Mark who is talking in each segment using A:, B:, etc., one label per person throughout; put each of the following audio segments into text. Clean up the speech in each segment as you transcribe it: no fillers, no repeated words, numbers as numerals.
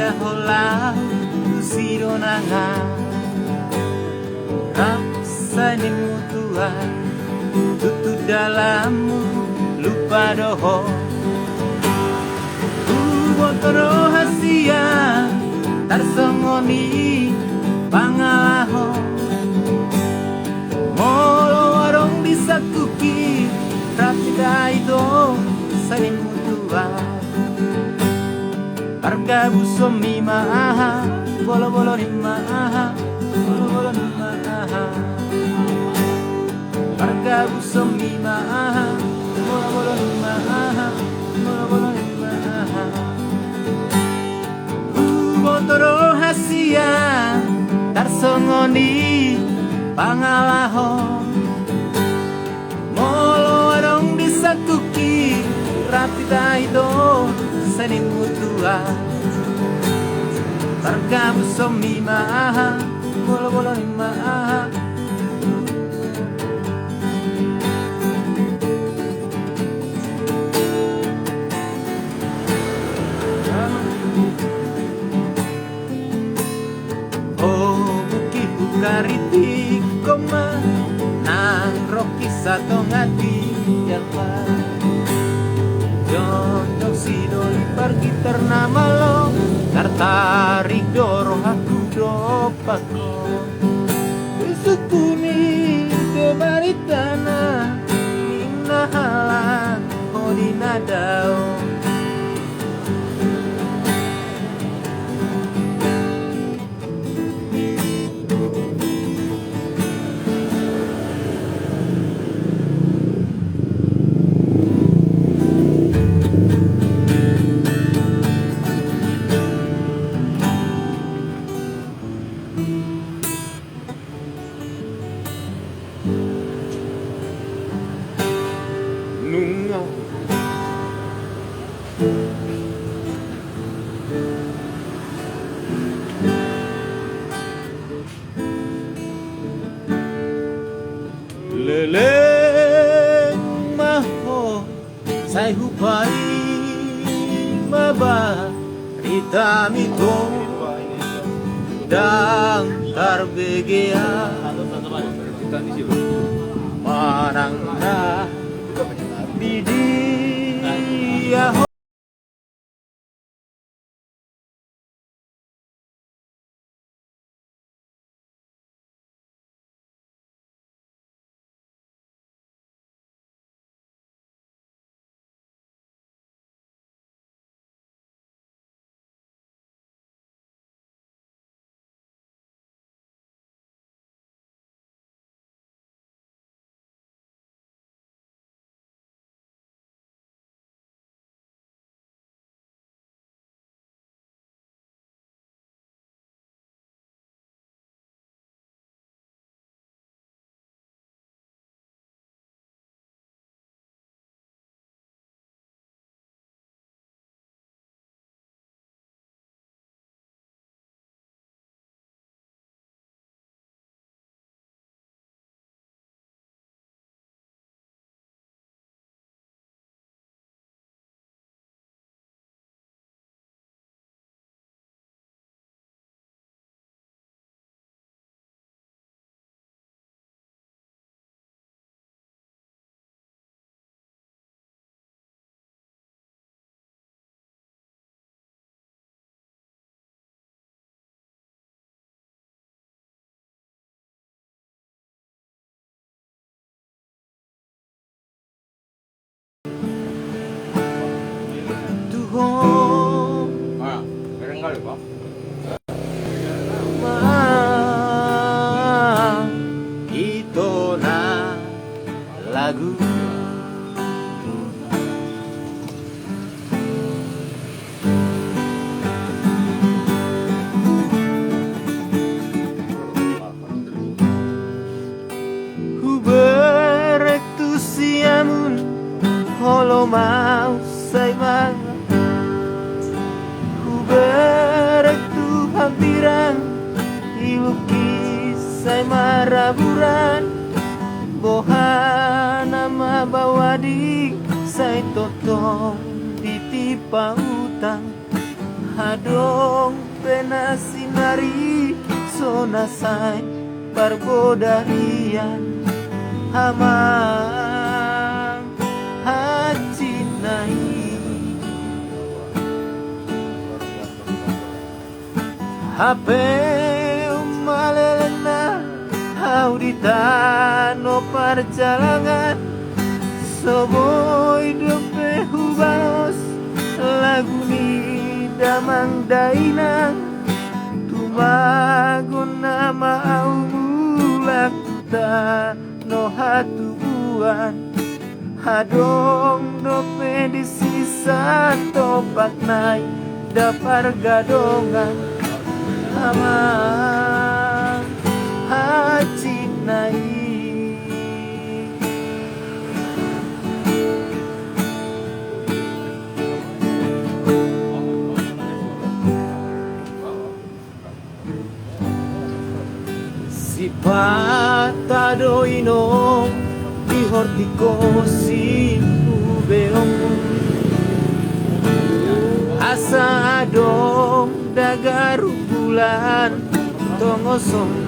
A: dia holau zero nanga rasanya mutuan tutu dalammu lupa doho botoro hasia tarsongoni pangalaho molo warung bisa kuki rapida itu saling mutuan harga busom mimaha bolo-bolo nimaha bolo-bolo nimaha harga busom mimaha bolo-bolo nimaha bolo-bolo nimaha botoro hasia tarsongoni pangalaho molo warung bisa kuki rapida itu saling mutuan harga busom mimaha bolo-bolo nimaha Kariti koma nang roki sato ngati yalma Jondok sidoli pergi ternama lo Tartarik dorong aku dopako Besukuni kebaritana Nina halang hodina dao Leleng maho sai hupai maba ritamito dang tarbegea marangna bidia Ito na lagu Huberek tu siamun holo mau say mga Huberek tu hampiran Ilukisay maraburan Bohana mabawadi Say totong titipa utang hadong penasinari sonasai barbodarian hamang hacinai HP umalelena audita no perjalanan soboy dope hubanos lagu ni damang dainang tumagon nama au mulakta no hatuan hadong dope di sisa topak nai dapar gadongan amang hacinai si patado inom di hortikosi ubeong asa adong dagaru bulan tongosong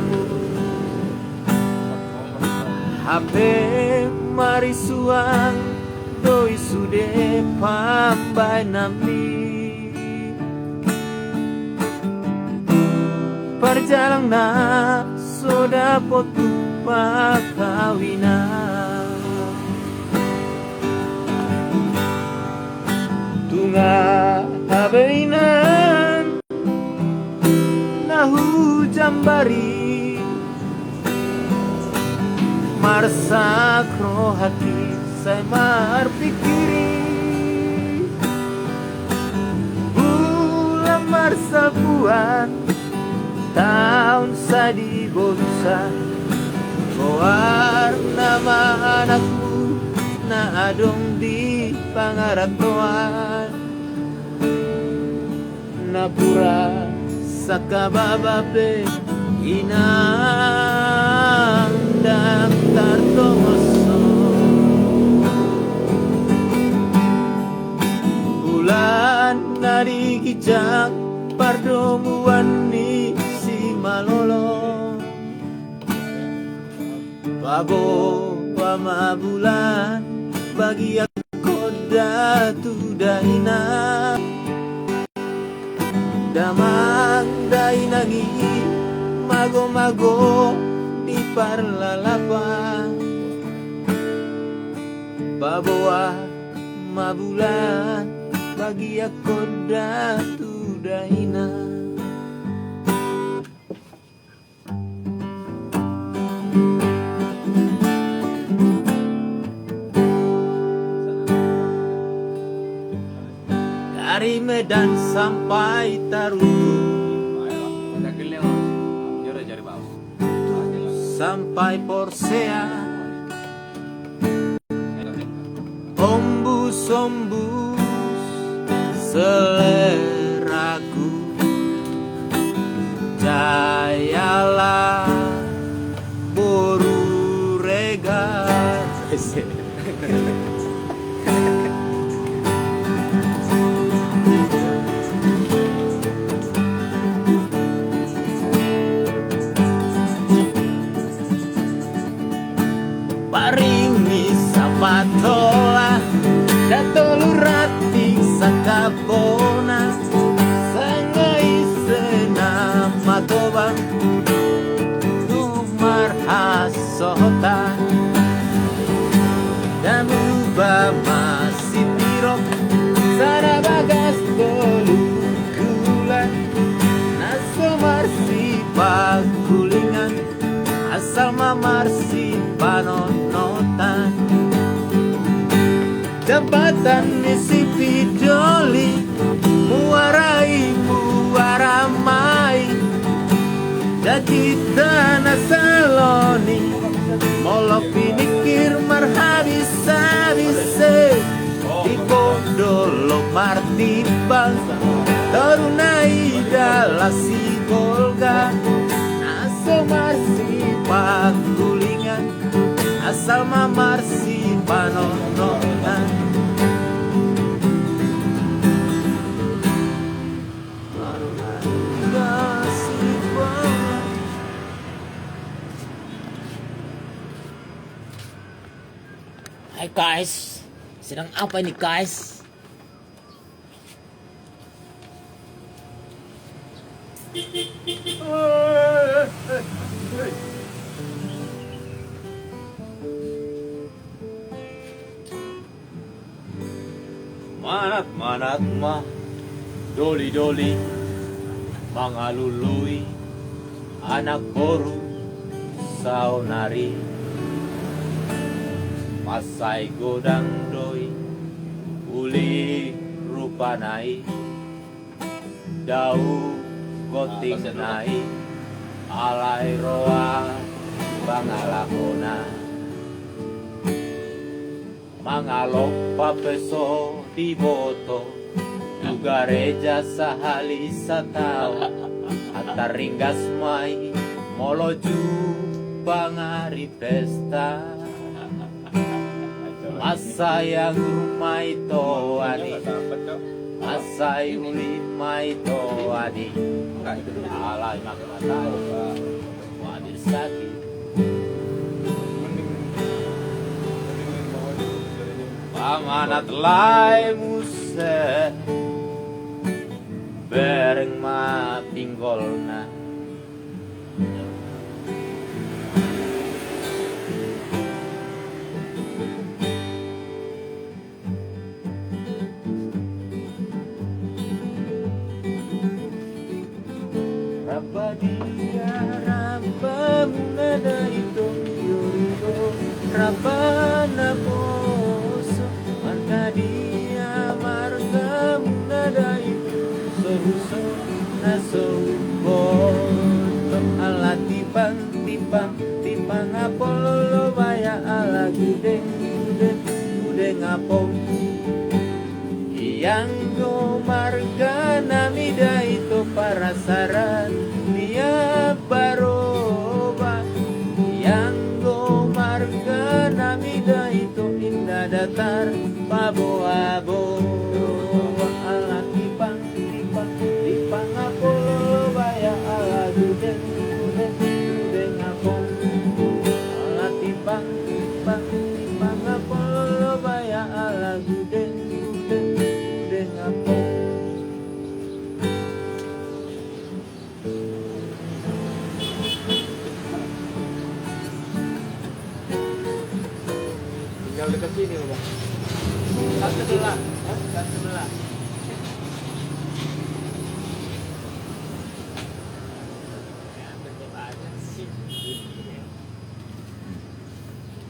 A: HP marisuang doi sude pambai nami perjalang na soda potu pakawina tunga habeinan nahu jambari marsakro hati saya marpikiri bulan marsapuan tahun sadi bosa goar nama anakku na adong di pangaratoan napura sakababape inang daftar tomoso bulan nari kijak pardomuan ni si malolo babo pama bulan bagi aku datu daina damang dainagi mago-mago di parlalapan baboa mabulan bagi aku datu daina dari Medan sampai Tarutu sampai Porsea ombus-ombus seleraku jayalah boru regal paringi sapatola datolurati sakabona sangai sena matoba tumar hasota danuba masih pirok sarabagas tolukula naso marsi pagulingan asal mamarsi panonotan jembatan isi pidoli muarai muaramai jadi tanah saloni molok pinikir marhabis-habise di Bondolo Martibang Torunai dalasi Golga naso marsi pagulingan asal mamarsi panonotan guys? Sedang apa ini guys? Manat-manat mah doli-doli mangalului anak boru saunari masai godang doi uli rupanai dau goting nai alai roa bangalakona mangalok papeso di boto juga reja sahali satao ataringgas mai moloju bangari pesta masa yang rumai toani masai uli mai toani alai makmatau wadir sakit amanat lai muse bereng ma pinggolna rapa dia rapa munada itu yuriko rapa naposo marga dia marga munada itu soruso naso boto ala tipang tipang tipang apolo baya ala gudeng gudeng gudeng apong yang go marga namida itu parasaran dia baroba yang go marga namida itu indah datar pabo-abo ala tipang tipang tipang apolo baya ala gudeng gudeng gudeng apong ala tipang tipang tipang apolo baya ala gudeng gudeng gudeng apong tinggal dekat sini Bang. Kat sebelah, kat sebelah.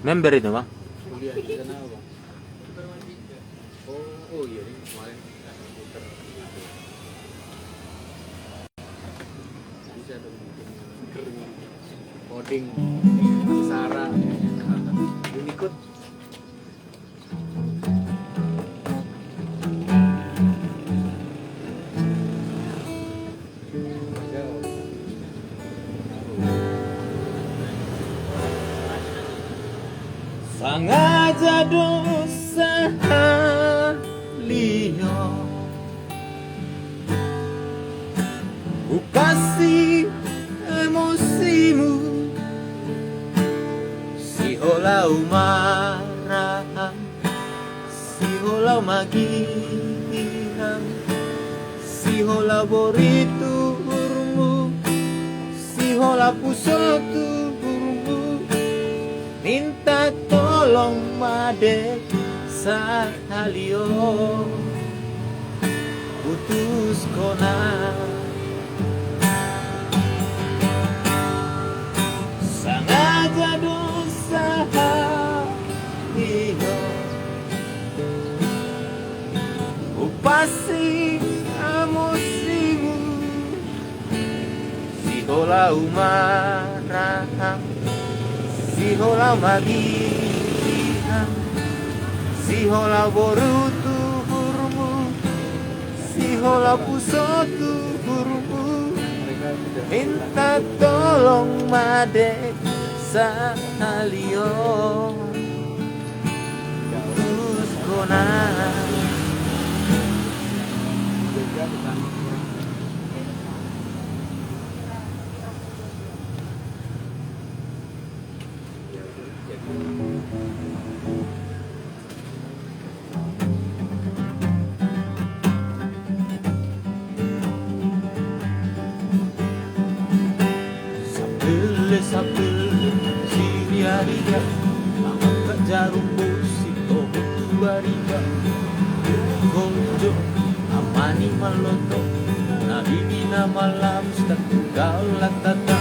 A: Member itu Bang? Kuliah di sana Bang. Oh iya ini kemarin komputer gitu. Bisa dong bikin coding Sara Unicode. Sangaja dosa liyo ukasi emosimu si holau marah si holau magihan si holau boritu burmu si holau pusotu minta tolong madek sahalio putus kona sangaja dosa iyo upasi amosimu si hola umarah si hola magihan si hola borutu burmu si hola pusotu burmu minta tolong madek sahalio putus kona
B: sapel Siriaria Maka jarum musik tohu tuariba Konjo amani maloto Nabibina malam Stakugal latata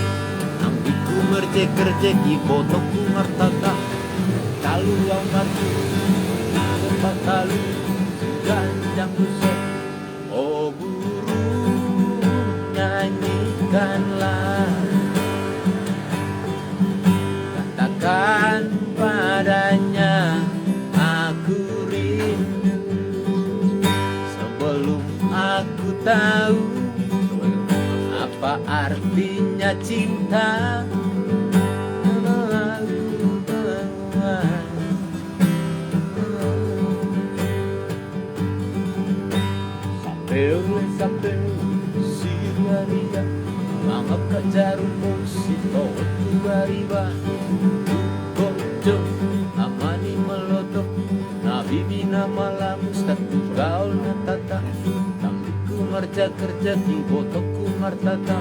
B: Ambiku merjek-kerjek Ibotoku martata Talu au matu Sempat talu Ganjang busuk Oh burung nyanyikanlah Katakan padanya aku rindu Sebelum aku tahu apa artinya cinta Sampai Siriaria Mangap jarum musik totu bariba Konjo amani meloto Nabibina malam statu gaul natata Tambiku marja kerja di botoku martata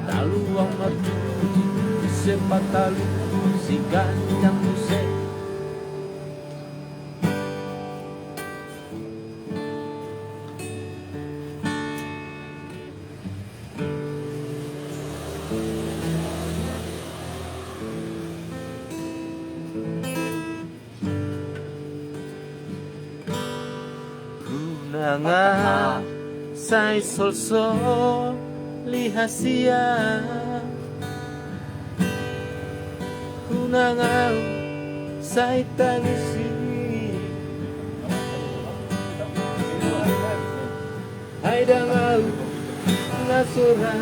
B: Talu wang marju sepat talu si ganjang musik Nanga sai sol sol lihasia Kunangau sai tangisi Hai dangau nasura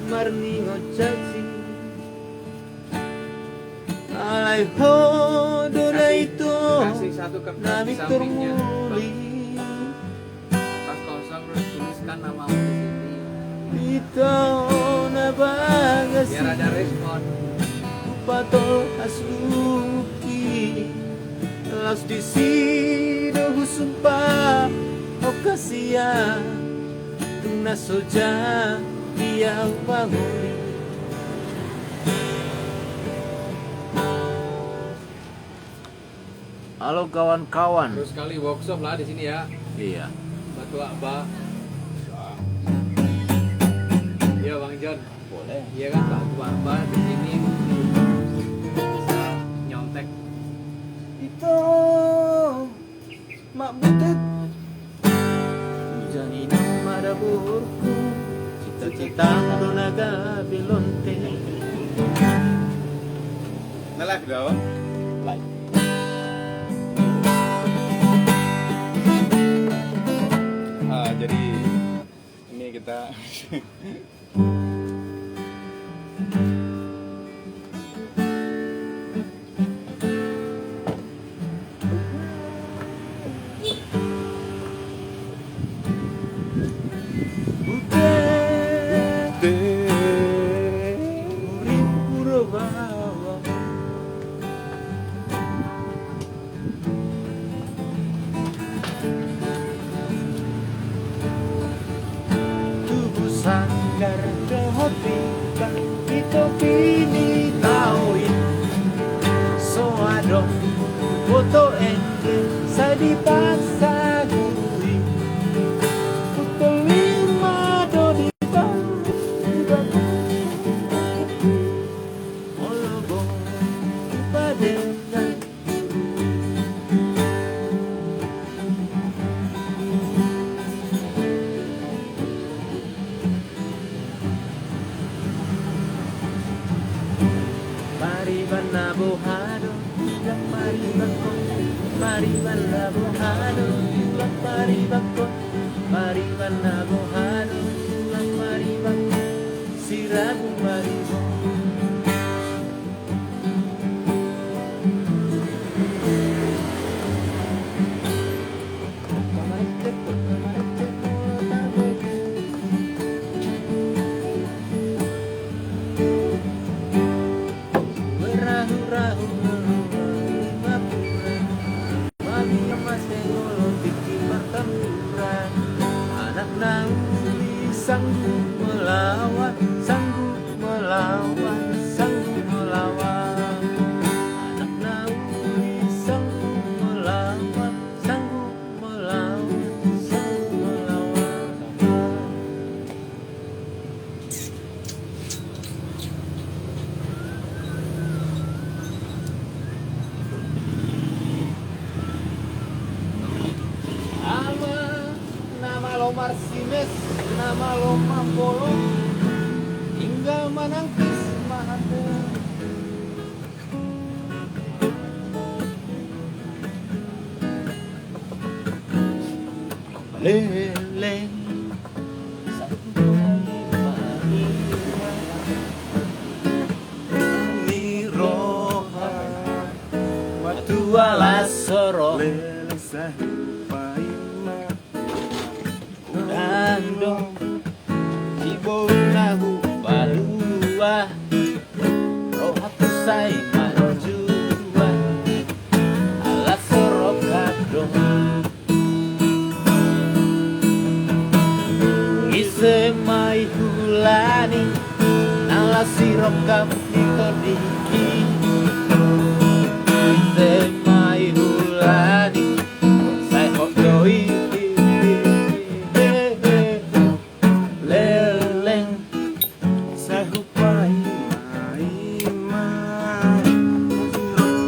B: marni ngocaci Alai ho dona itu
A: Kasih satu kertas
B: nami
A: di sampingnya.
B: turmuli
A: Pas kosong terus tuliskan namamu di sini.
B: Ito na bagasi
A: Biar ada respon.
B: Patol asluki Las di sino husumpa Okasia Tuna soja Iya bangun Halo kawan-kawan.
A: Terus kali workshop lah di sini ya.
B: Iya.
A: Batu Akba. Iya Bang John.
B: Boleh.
A: Iya kan Batu Akba di sini bisa nyontek.
B: Itu mak butet. Hujan ini ada burku. Cita-cita donaga bilonte.
C: Ngelak dong.
B: Like.
C: Jadi ini kita
B: sanggar kehotika itu kini tauin soadong foto ente sadi paksa guri foto lima do di bangku olobo padengan Maribana bohado, la maribako, maribana bohado, la maribako, maribana bohado, la maribako, sirabu maribo. Sanggup melawan, sanggup melawan, sanggup mampolo tinggal menangkis mahate. Leleng miroha watu ala soro dandong cibonahu balua rohaku say manjua ala soro kadong semai hulani nala sirop kami todiki semai hulani saya kok doi leleng saya hupai mai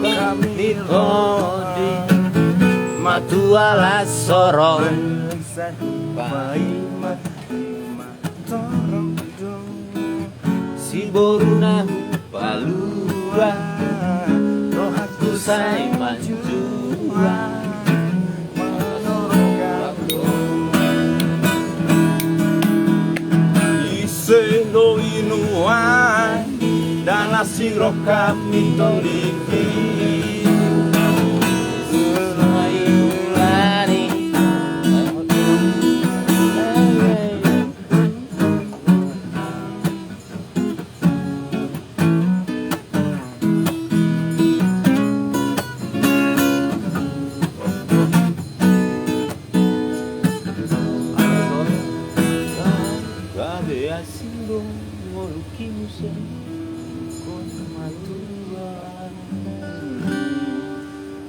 B: kami todi matu ala sorong saya hupai si boruna palua rohaku say manjua ise no inuan dana siro kami toliki Sindong ngoluki musim kon matua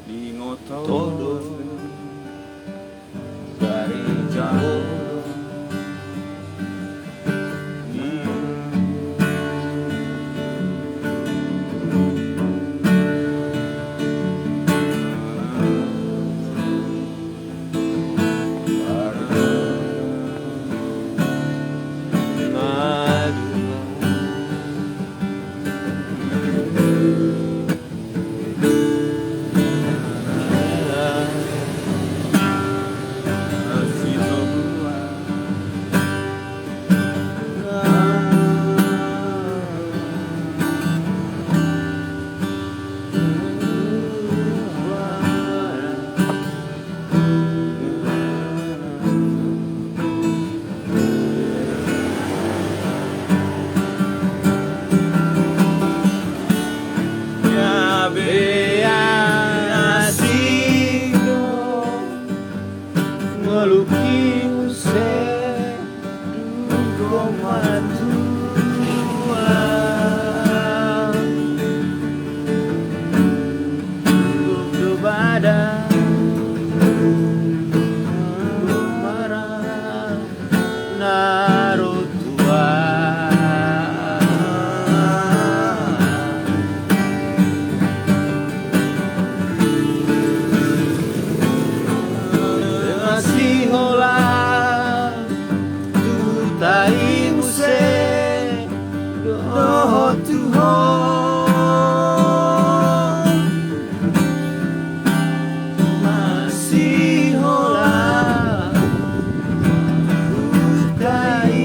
B: di ngotodo dari jauh ngeluki musik matua duduk badan marah narutua masih hola tutai muse doho tuho masih hola tutai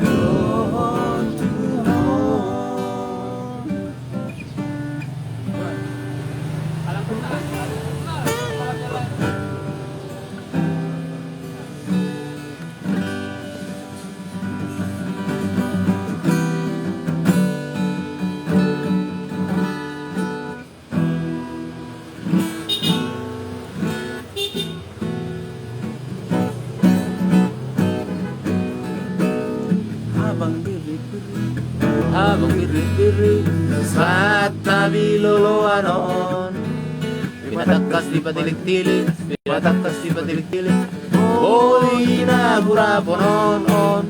B: doho tuho. Abang biri-biri saat tabi loloanon pinatakas di patilik-tilik pinatakas di patilik-tilik bolina buraponon on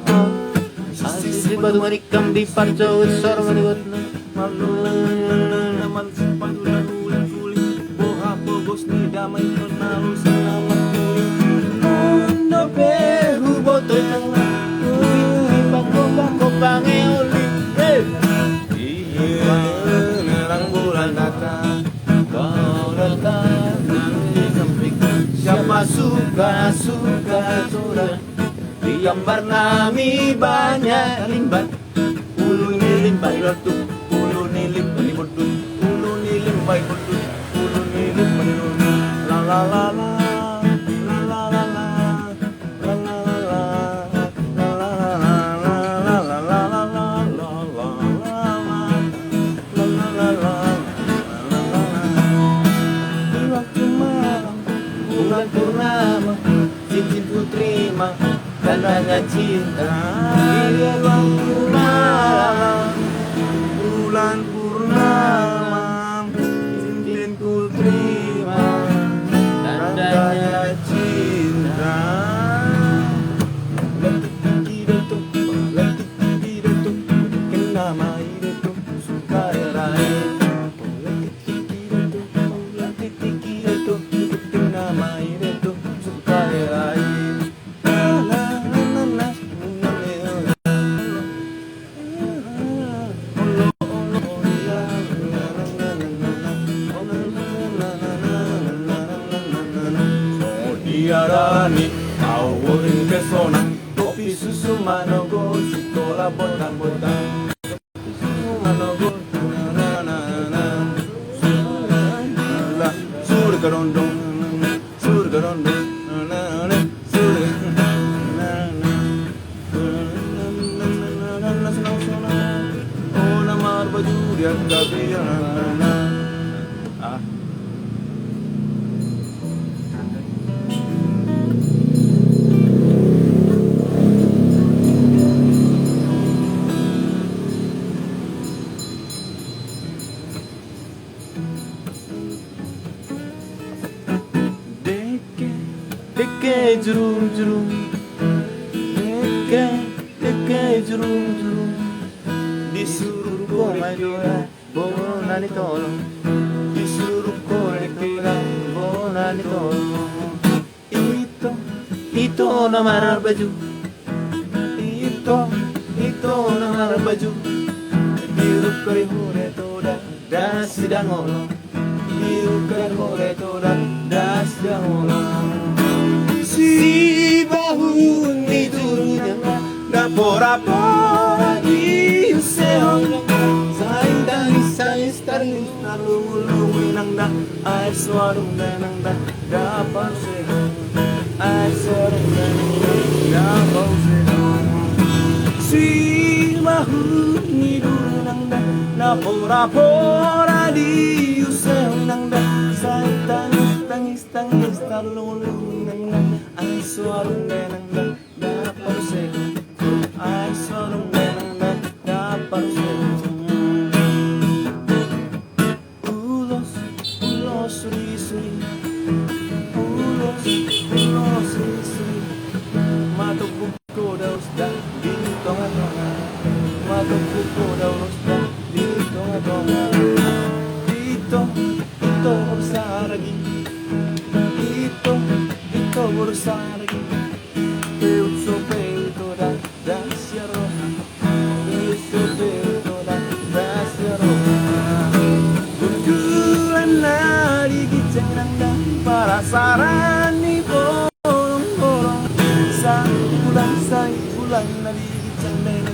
B: asisi batu manikam di parco sor manigot na naman sa padulan ulit-ulit boha pogos ni damay tonalo salamat ulit no pehu botoy
A: bange uli.
B: Nerang bulan datang, kau datang di sampingku.
A: Siapa suka sudah digambar nami banyak limbat. Ulu nilim bayi rotuk, ulu nilim bayi bodut, ulu nilim bayi bodut, ulu nilim bayi bodut. La la la la. Bulan purnama, cincin ku terima, tandanya cinta. Di ruang malam,
B: Bulan purnama, cincin ku terima,
A: tandanya
B: cinta.
A: kenama itu suka raih. Kenama itu suka raih.
B: Diarani aworin pesona, kopi susu manogo, sekolah botang-botang. Susu manogo, surga rondong, surga rondong, oh nama baju dia tapi ah.
A: Deke jurum Deke jurum disuruh korek doa bonani tolong, disuruh korek doa bonani tolong. Itu nama baju, itu nama baju. Biru kari hore toda das dangolo, biru kari hore toda das dangolo. Si bahu ni turunnya pora-pora di useong. Saing tangis lalu nang da air suarung nang da dapat seong. Air suarung nang dapat seong. Si bahu ni turunnya pora-pora di useong nang da saing tangis lalu nang da air suarung nang da dapat seong. I saw them and dapat ulos suri matok buko daus da di tengah-tengah, matok buko daus da di tengah-tengah. Itu berusaha lagi, itu berusaha lagi. Peuso peito da gracia roja, peuso peito da gracia roja. Bulan lari gicenang para sarani borong-borong. Sa bulan lari gicenang